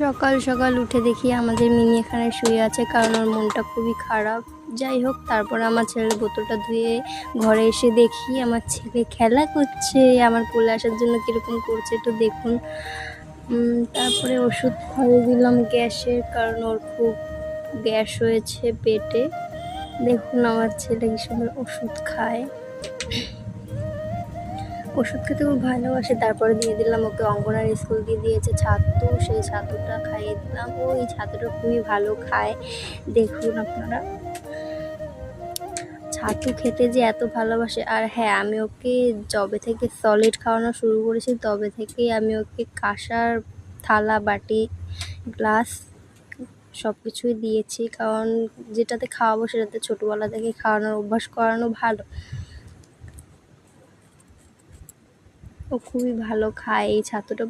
সকাল সকাল উঠে দেখি আমাদের মিনি এখানে শুয়ে আছে, কারণ ওর মনটা খুবই খারাপ। যাই হোক, তারপরে আমার ছেলের বোতলটা ধুয়ে ঘরে এসে দেখি আমার ছেলে খেলা করছে, আমার কোলে আসার জন্য কীরকম করছে একটু দেখুন। তারপরে ওষুধ খাইয়ে দিলাম গ্যাসের, কারণ ওর খুব গ্যাস হয়েছে পেটে। দেখুন আমার ছেলে কি সুন্দর ওষুধ খায়, ওষুধ খেতে খুব ভালোবাসে। তারপরে দিয়ে দিলাম ওকে অঙ্গনারী স্কুল দিয়ে দিয়েছে ছাতু, সেই ছাতুটা খাইয়ে দিলাম। ও এই ছাতুটা খুবই ভালো খায়, দেখুন আপনারা ছাতু খেতে যে এত ভালোবাসে। আর হ্যাঁ, আমি ওকে যবে থেকে সলিড খাওয়ানো শুরু করেছি তবে থেকেই আমি ওকে কাঁসার থালা, বাটি, গ্লাস সব কিছুই দিয়েছি, কারণ যেটাতে খাওয়াবো সেটাতে ছোটোবেলা থেকে খাওয়ানোর অভ্যাস করানো ভালো। ও খুবই ভালো খায় এই ছাতুটা।